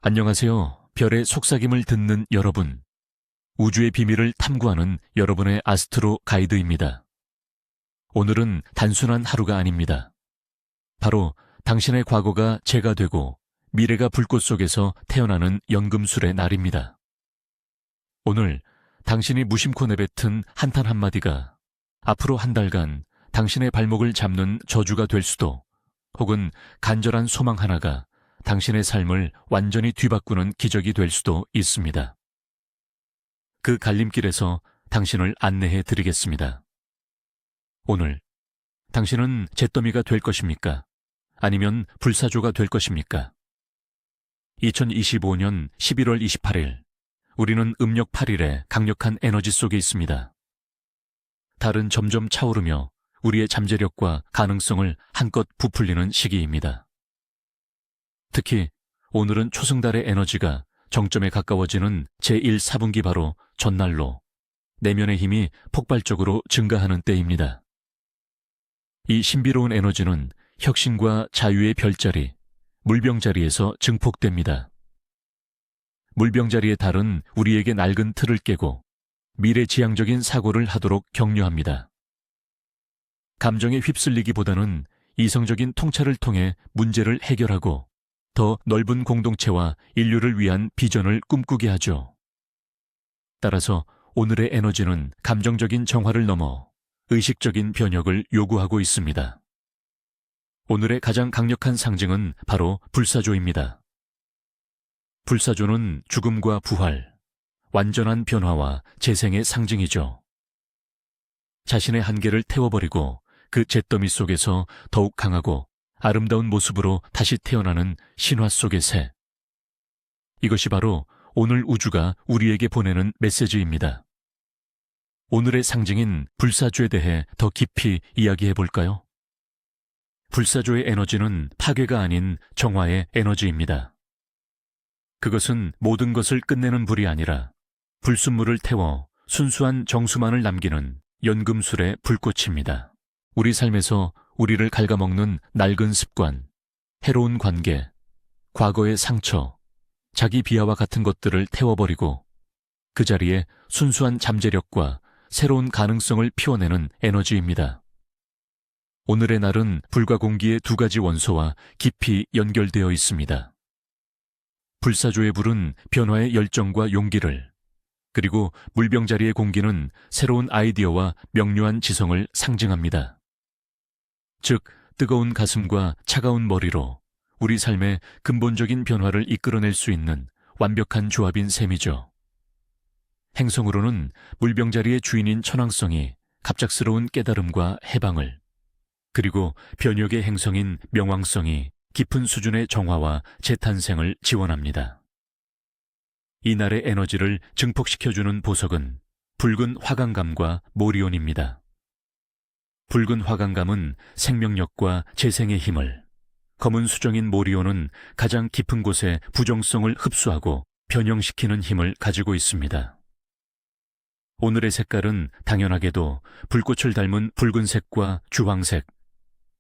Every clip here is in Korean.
안녕하세요. 별의 속삭임을 듣는 여러분. 우주의 비밀을 탐구하는 여러분의 아스트로 가이드입니다. 오늘은 단순한 하루가 아닙니다. 바로 당신의 과거가 재가 되고 미래가 불꽃 속에서 태어나는 연금술의 날입니다. 오늘 당신이 무심코 내뱉은 한탄 한마디가 앞으로 한 달간 당신의 발목을 잡는 저주가 될 수도, 혹은 간절한 소망 하나가 당신의 삶을 완전히 뒤바꾸는 기적이 될 수도 있습니다. 그 갈림길에서 당신을 안내해 드리겠습니다. 오늘 당신은 잿더미가 될 것입니까? 아니면 불사조가 될 것입니까? 2025년 11월 28일, 우리는 음력 8일의 강력한 에너지 속에 있습니다. 달은 점점 차오르며 우리의 잠재력과 가능성을 한껏 부풀리는 시기입니다. 특히 오늘은 초승달의 에너지가 정점에 가까워지는 제1사분기 바로 전날로 내면의 힘이 폭발적으로 증가하는 때입니다. 이 신비로운 에너지는 혁신과 자유의 별자리, 물병자리에서 증폭됩니다. 물병자리의 달은 우리에게 낡은 틀을 깨고 미래지향적인 사고를 하도록 격려합니다. 감정에 휩쓸리기보다는 이성적인 통찰을 통해 문제를 해결하고 더 넓은 공동체와 인류를 위한 비전을 꿈꾸게 하죠. 따라서 오늘의 에너지는 감정적인 정화를 넘어 의식적인 변혁을 요구하고 있습니다. 오늘의 가장 강력한 상징은 바로 불사조입니다. 불사조는 죽음과 부활, 완전한 변화와 재생의 상징이죠. 자신의 한계를 태워버리고 그 잿더미 속에서 더욱 강하고 아름다운 모습으로 다시 태어나는 신화 속의 새. 이것이 바로 오늘 우주가 우리에게 보내는 메시지입니다. 오늘의 상징인 불사조에 대해 더 깊이 이야기해 볼까요? 불사조의 에너지는 파괴가 아닌 정화의 에너지입니다. 그것은 모든 것을 끝내는 불이 아니라 불순물을 태워 순수한 정수만을 남기는 연금술의 불꽃입니다. 우리 삶에서 우리를 갉아먹는 낡은 습관, 해로운 관계, 과거의 상처, 자기 비하와 같은 것들을 태워버리고 그 자리에 순수한 잠재력과 새로운 가능성을 피워내는 에너지입니다. 오늘의 날은 불과 공기의 두 가지 원소와 깊이 연결되어 있습니다. 불사조의 불은 변화의 열정과 용기를, 그리고 물병자리의 공기는 새로운 아이디어와 명료한 지성을 상징합니다. 즉, 뜨거운 가슴과 차가운 머리로 우리 삶의 근본적인 변화를 이끌어낼 수 있는 완벽한 조합인 셈이죠. 행성으로는 물병자리의 주인인 천왕성이 갑작스러운 깨달음과 해방을, 그리고 변혁의 행성인 명왕성이 깊은 수준의 정화와 재탄생을 지원합니다. 이날의 에너지를 증폭시켜주는 보석은 붉은 화강감과 모리온입니다. 붉은 화강감은 생명력과 재생의 힘을, 검은 수정인 모리온은 가장 깊은 곳에 부정성을 흡수하고 변형시키는 힘을 가지고 있습니다. 오늘의 색깔은 당연하게도 불꽃을 닮은 붉은색과 주황색,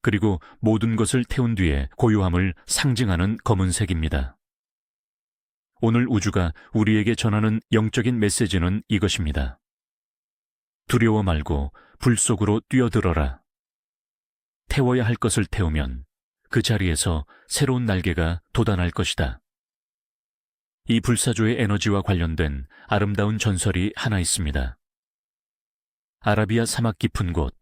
그리고 모든 것을 태운 뒤에 고요함을 상징하는 검은색입니다. 오늘 우주가 우리에게 전하는 영적인 메시지는 이것입니다. 두려워 말고 불 속으로 뛰어들어라. 태워야 할 것을 태우면 그 자리에서 새로운 날개가 돋아날 것이다. 이 불사조의 에너지와 관련된 아름다운 전설이 하나 있습니다. 아라비아 사막 깊은 곳,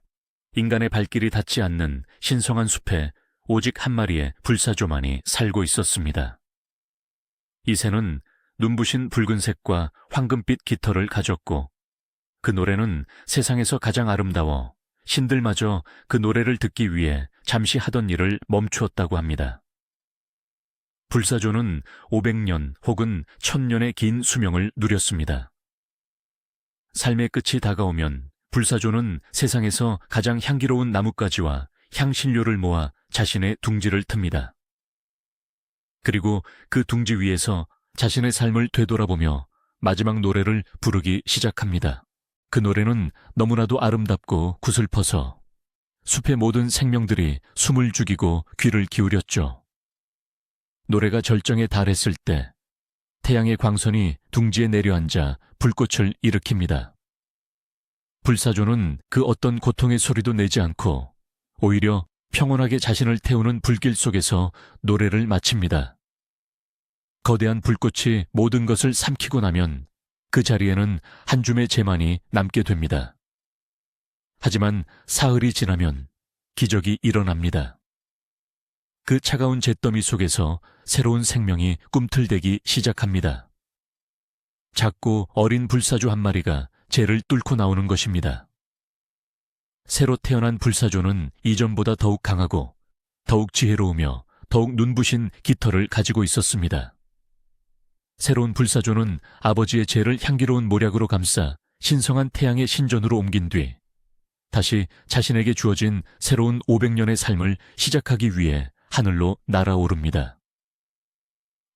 인간의 발길이 닿지 않는 신성한 숲에 오직 한 마리의 불사조만이 살고 있었습니다. 이 새는 눈부신 붉은색과 황금빛 깃털을 가졌고 그 노래는 세상에서 가장 아름다워 신들마저 그 노래를 듣기 위해 잠시 하던 일을 멈추었다고 합니다. 불사조는 500년 혹은 1000년의 긴 수명을 누렸습니다. 삶의 끝이 다가오면 불사조는 세상에서 가장 향기로운 나뭇가지와 향신료를 모아 자신의 둥지를 틉니다. 그리고 그 둥지 위에서 자신의 삶을 되돌아보며 마지막 노래를 부르기 시작합니다. 그 노래는 너무나도 아름답고 구슬퍼서 숲의 모든 생명들이 숨을 죽이고 귀를 기울였죠. 노래가 절정에 달했을 때 태양의 광선이 둥지에 내려앉아 불꽃을 일으킵니다. 불사조는 그 어떤 고통의 소리도 내지 않고 오히려 평온하게 자신을 태우는 불길 속에서 노래를 마칩니다. 거대한 불꽃이 모든 것을 삼키고 나면 그 자리에는 한 줌의 재만이 남게 됩니다. 하지만 사흘이 지나면 기적이 일어납니다. 그 차가운 잿더미 속에서 새로운 생명이 꿈틀대기 시작합니다. 작고 어린 불사조 한 마리가 재를 뚫고 나오는 것입니다. 새로 태어난 불사조는 이전보다 더욱 강하고 더욱 지혜로우며 더욱 눈부신 깃털을 가지고 있었습니다. 새로운 불사조는 아버지의 재를 향기로운 모략으로 감싸 신성한 태양의 신전으로 옮긴 뒤 다시 자신에게 주어진 새로운 500년의 삶을 시작하기 위해 하늘로 날아오릅니다.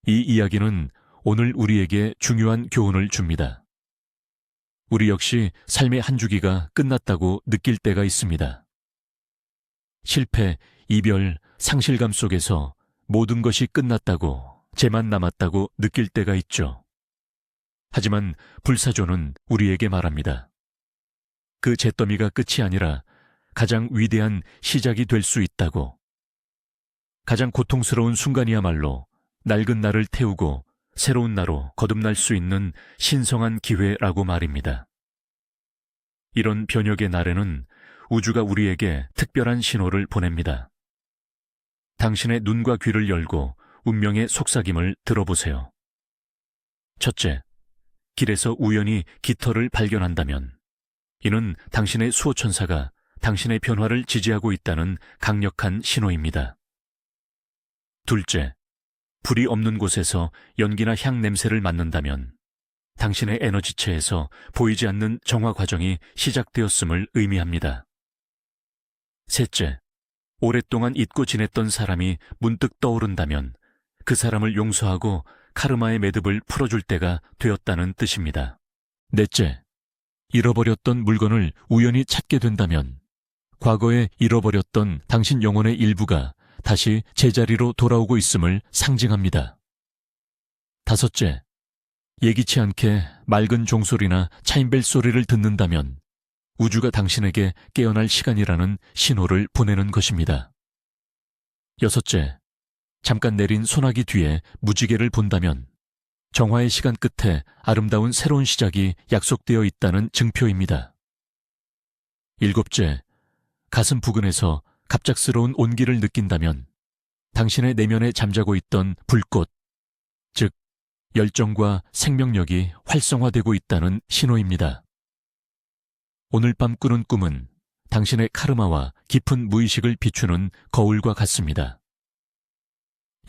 이 이야기는 오늘 우리에게 중요한 교훈을 줍니다. 우리 역시 삶의 한 주기가 끝났다고 느낄 때가 있습니다. 실패, 이별, 상실감 속에서 모든 것이 끝났다고, 죄만 남았다고 느낄 때가 있죠. 하지만 불사조는 우리에게 말합니다. 그 잿더미가 끝이 아니라 가장 위대한 시작이 될 수 있다고. 가장 고통스러운 순간이야말로 낡은 나를 태우고 새로운 나로 거듭날 수 있는 신성한 기회라고 말입니다. 이런 변혁의 날에는 우주가 우리에게 특별한 신호를 보냅니다. 당신의 눈과 귀를 열고 운명의 속삭임을 들어보세요. 첫째, 길에서 우연히 깃털을 발견한다면 이는 당신의 수호천사가 당신의 변화를 지지하고 있다는 강력한 신호입니다. 둘째, 불이 없는 곳에서 연기나 향 냄새를 맡는다면 당신의 에너지체에서 보이지 않는 정화 과정이 시작되었음을 의미합니다. 셋째, 오랫동안 잊고 지냈던 사람이 문득 떠오른다면 그 사람을 용서하고 카르마의 매듭을 풀어줄 때가 되었다는 뜻입니다. 넷째, 잃어버렸던 물건을 우연히 찾게 된다면 과거에 잃어버렸던 당신 영혼의 일부가 다시 제자리로 돌아오고 있음을 상징합니다. 다섯째, 예기치 않게 맑은 종소리나 차인벨 소리를 듣는다면 우주가 당신에게 깨어날 시간이라는 신호를 보내는 것입니다. 여섯째, 잠깐 내린 소나기 뒤에 무지개를 본다면 정화의 시간 끝에 아름다운 새로운 시작이 약속되어 있다는 증표입니다. 일곱째, 가슴 부근에서 갑작스러운 온기를 느낀다면 당신의 내면에 잠자고 있던 불꽃, 즉 열정과 생명력이 활성화되고 있다는 신호입니다. 오늘 밤 꾸는 꿈은 당신의 카르마와 깊은 무의식을 비추는 거울과 같습니다.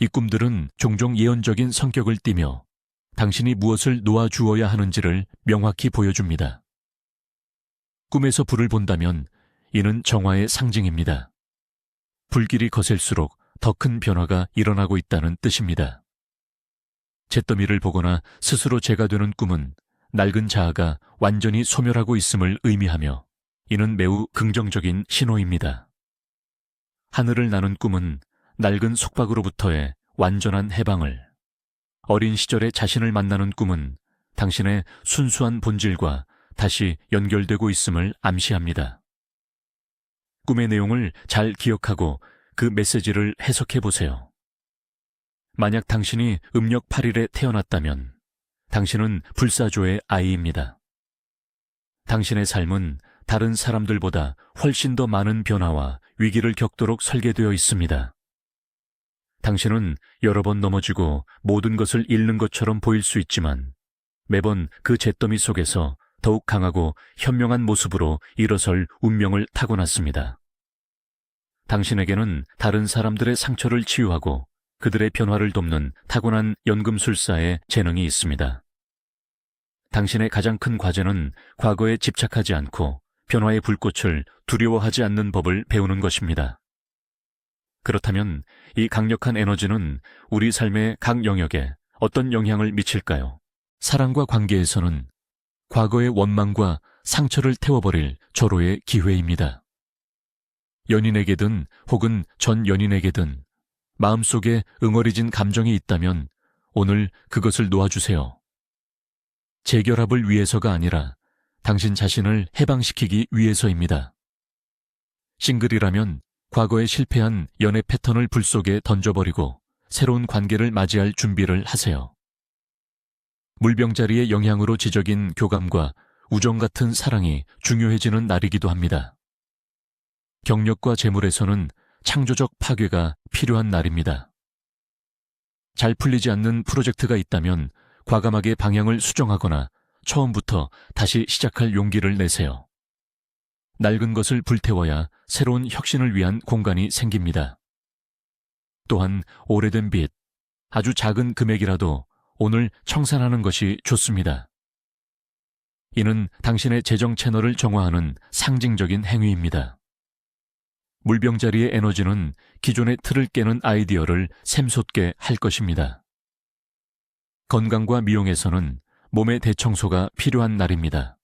이 꿈들은 종종 예언적인 성격을 띠며 당신이 무엇을 놓아주어야 하는지를 명확히 보여줍니다. 꿈에서 불을 본다면 이는 정화의 상징입니다. 불길이 거셀수록 더 큰 변화가 일어나고 있다는 뜻입니다. 잿더미를 보거나 스스로 죄가 되는 꿈은 낡은 자아가 완전히 소멸하고 있음을 의미하며 이는 매우 긍정적인 신호입니다. 하늘을 나는 꿈은 낡은 속박으로부터의 완전한 해방을, 어린 시절의 자신을 만나는 꿈은 당신의 순수한 본질과 다시 연결되고 있음을 암시합니다. 꿈의 내용을 잘 기억하고 그 메시지를 해석해 보세요. 만약 당신이 음력 8일에 태어났다면 당신은 불사조의 아이입니다. 당신의 삶은 다른 사람들보다 훨씬 더 많은 변화와 위기를 겪도록 설계되어 있습니다. 당신은 여러 번 넘어지고 모든 것을 잃는 것처럼 보일 수 있지만 매번 그 잿더미 속에서 더욱 강하고 현명한 모습으로 일어설 운명을 타고났습니다. 당신에게는 다른 사람들의 상처를 치유하고 그들의 변화를 돕는 타고난 연금술사의 재능이 있습니다. 당신의 가장 큰 과제는 과거에 집착하지 않고 변화의 불꽃을 두려워하지 않는 법을 배우는 것입니다. 그렇다면 이 강력한 에너지는 우리 삶의 각 영역에 어떤 영향을 미칠까요? 사랑과 관계에서는 과거의 원망과 상처를 태워버릴 절호의 기회입니다. 연인에게든 혹은 전 연인에게든 마음속에 응어리진 감정이 있다면 오늘 그것을 놓아주세요. 재결합을 위해서가 아니라 당신 자신을 해방시키기 위해서입니다. 싱글이라면 과거에 실패한 연애 패턴을 불 속에 던져버리고 새로운 관계를 맞이할 준비를 하세요. 물병자리의 영향으로 지적인 교감과 우정 같은 사랑이 중요해지는 날이기도 합니다. 경력과 재물에서는 창조적 파괴가 필요한 날입니다. 잘 풀리지 않는 프로젝트가 있다면 과감하게 방향을 수정하거나 처음부터 다시 시작할 용기를 내세요. 낡은 것을 불태워야 새로운 혁신을 위한 공간이 생깁니다. 또한 오래된 빚, 아주 작은 금액이라도 오늘 청산하는 것이 좋습니다. 이는 당신의 재정 채널을 정화하는 상징적인 행위입니다. 물병자리의 에너지는 기존의 틀을 깨는 아이디어를 샘솟게 할 것입니다. 건강과 미용에서는 몸의 대청소가 필요한 날입니다.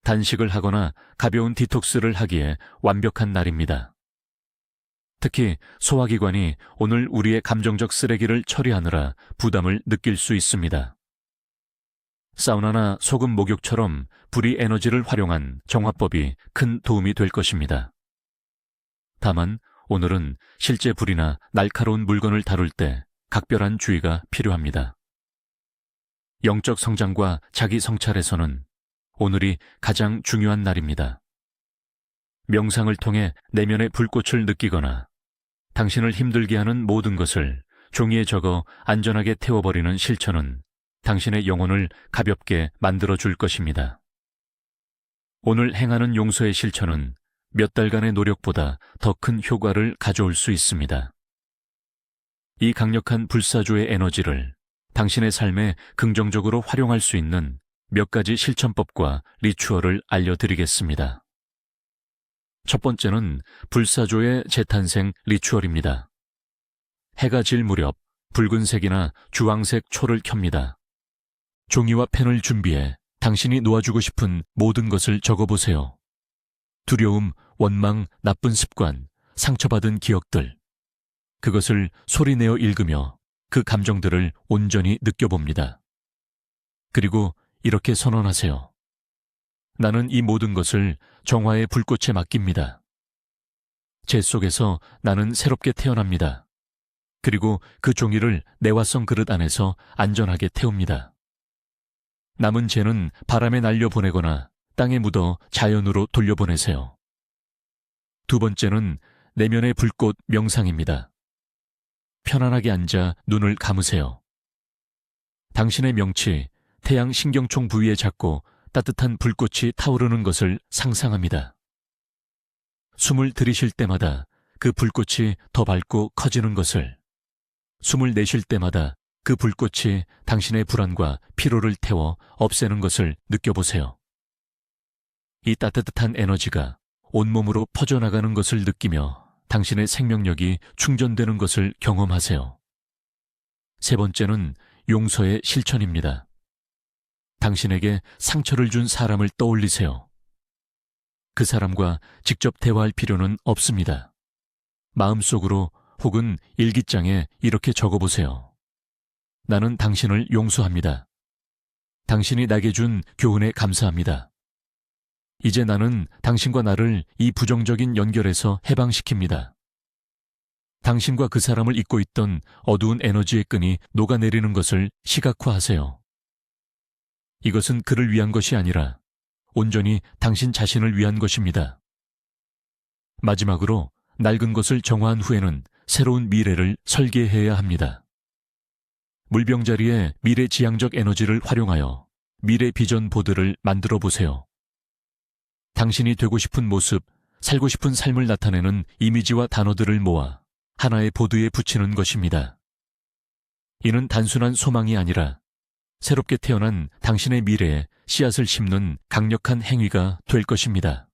단식을 하거나 가벼운 디톡스를 하기에 완벽한 날입니다. 특히 소화기관이 오늘 우리의 감정적 쓰레기를 처리하느라 부담을 느낄 수 있습니다. 사우나나 소금 목욕처럼 불이 에너지를 활용한 정화법이 큰 도움이 될 것입니다. 다만 오늘은 실제 불이나 날카로운 물건을 다룰 때 각별한 주의가 필요합니다. 영적 성장과 자기 성찰에서는 오늘이 가장 중요한 날입니다. 명상을 통해 내면의 불꽃을 느끼거나 당신을 힘들게 하는 모든 것을 종이에 적어 안전하게 태워버리는 실천은 당신의 영혼을 가볍게 만들어줄 것입니다. 오늘 행하는 용서의 실천은 몇 달간의 노력보다 더 큰 효과를 가져올 수 있습니다. 이 강력한 불사조의 에너지를 당신의 삶에 긍정적으로 활용할 수 있는 몇 가지 실천법과 리추얼을 알려드리겠습니다. 첫 번째는 불사조의 재탄생 리추얼입니다. 해가 질 무렵 붉은색이나 주황색 초를 켭니다. 종이와 펜을 준비해 당신이 놓아주고 싶은 모든 것을 적어보세요. 두려움, 원망, 나쁜 습관, 상처받은 기억들. 그것을 소리내어 읽으며 그 감정들을 온전히 느껴봅니다. 그리고 이렇게 선언하세요. 나는 이 모든 것을 정화의 불꽃에 맡깁니다. 제 속에서 나는 새롭게 태어납니다. 그리고 그 종이를 내화성 그릇 안에서 안전하게 태웁니다. 남은 재는 바람에 날려보내거나 땅에 묻어 자연으로 돌려보내세요. 두 번째는 내면의 불꽃 명상입니다. 편안하게 앉아 눈을 감으세요. 당신의 명치, 태양 신경총 부위에 잡고 따뜻한 불꽃이 타오르는 것을 상상합니다. 숨을 들이쉴 때마다 그 불꽃이 더 밝고 커지는 것을, 숨을 내쉴 때마다 그 불꽃이 당신의 불안과 피로를 태워 없애는 것을 느껴보세요. 이 따뜻한 에너지가 온몸으로 퍼져나가는 것을 느끼며 당신의 생명력이 충전되는 것을 경험하세요. 세 번째는 용서의 실천입니다. 당신에게 상처를 준 사람을 떠올리세요. 그 사람과 직접 대화할 필요는 없습니다. 마음속으로 혹은 일기장에 이렇게 적어보세요. 나는 당신을 용서합니다. 당신이 나에게 준 교훈에 감사합니다. 이제 나는 당신과 나를 이 부정적인 연결에서 해방시킵니다. 당신과 그 사람을 잇고 있던 어두운 에너지의 끈이 녹아내리는 것을 시각화하세요. 이것은 그를 위한 것이 아니라 온전히 당신 자신을 위한 것입니다. 마지막으로 낡은 것을 정화한 후에는 새로운 미래를 설계해야 합니다. 물병자리에 미래지향적 에너지를 활용하여 미래 비전 보드를 만들어 보세요. 당신이 되고 싶은 모습, 살고 싶은 삶을 나타내는 이미지와 단어들을 모아 하나의 보드에 붙이는 것입니다. 이는 단순한 소망이 아니라 새롭게 태어난 당신의 미래에 씨앗을 심는 강력한 행위가 될 것입니다.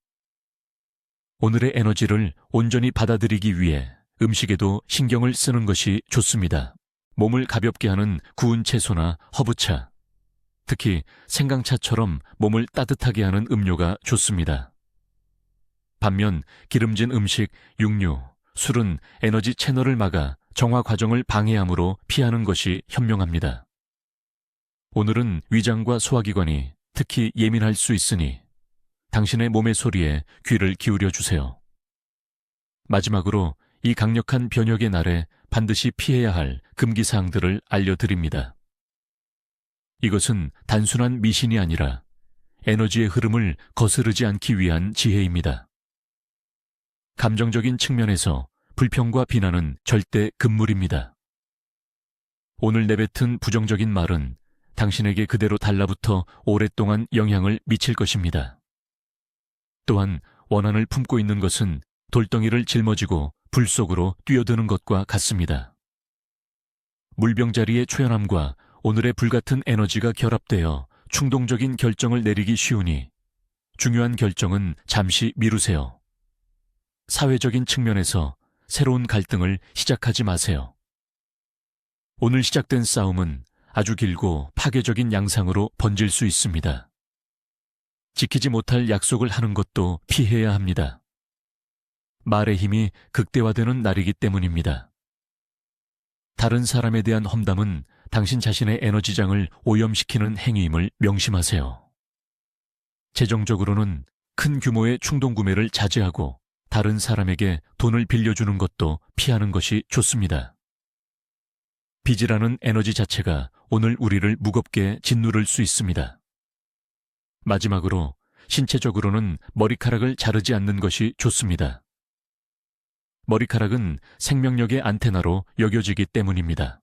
오늘의 에너지를 온전히 받아들이기 위해 음식에도 신경을 쓰는 것이 좋습니다. 몸을 가볍게 하는 구운 채소나 허브차, 특히 생강차처럼 몸을 따뜻하게 하는 음료가 좋습니다. 반면 기름진 음식, 육류, 술은 에너지 채널을 막아 정화 과정을 방해함으로 피하는 것이 현명합니다. 오늘은 위장과 소화기관이 특히 예민할 수 있으니 당신의 몸의 소리에 귀를 기울여 주세요. 마지막으로 이 강력한 변혁의 날에 반드시 피해야 할 금기사항들을 알려드립니다. 이것은 단순한 미신이 아니라 에너지의 흐름을 거스르지 않기 위한 지혜입니다. 감정적인 측면에서 불평과 비난은 절대 금물입니다. 오늘 내뱉은 부정적인 말은 당신에게 그대로 달라붙어 오랫동안 영향을 미칠 것입니다. 또한 원한을 품고 있는 것은 돌덩이를 짊어지고 불 속으로 뛰어드는 것과 같습니다. 물병자리의 초연함과 오늘의 불같은 에너지가 결합되어 충동적인 결정을 내리기 쉬우니 중요한 결정은 잠시 미루세요. 사회적인 측면에서 새로운 갈등을 시작하지 마세요. 오늘 시작된 싸움은 아주 길고 파괴적인 양상으로 번질 수 있습니다. 지키지 못할 약속을 하는 것도 피해야 합니다. 말의 힘이 극대화되는 날이기 때문입니다. 다른 사람에 대한 험담은 당신 자신의 에너지장을 오염시키는 행위임을 명심하세요. 재정적으로는 큰 규모의 충동구매를 자제하고 다른 사람에게 돈을 빌려주는 것도 피하는 것이 좋습니다. 빚이라는 에너지 자체가 오늘 우리를 무겁게 짓누를 수 있습니다. 마지막으로 신체적으로는 머리카락을 자르지 않는 것이 좋습니다. 머리카락은 생명력의 안테나로 여겨지기 때문입니다.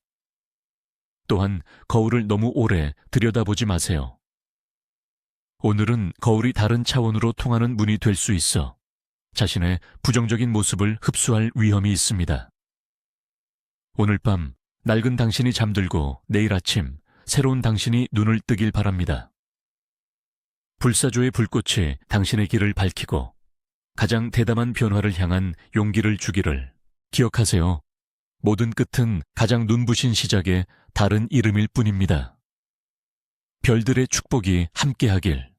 또한 거울을 너무 오래 들여다보지 마세요. 오늘은 거울이 다른 차원으로 통하는 문이 될 수 있어 자신의 부정적인 모습을 흡수할 위험이 있습니다. 오늘 밤 낡은 당신이 잠들고 내일 아침 새로운 당신이 눈을 뜨길 바랍니다. 불사조의 불꽃이 당신의 길을 밝히고 가장 대담한 변화를 향한 용기를 주기를 기억하세요. 모든 끝은 가장 눈부신 시작의 다른 이름일 뿐입니다. 별들의 축복이 함께하길.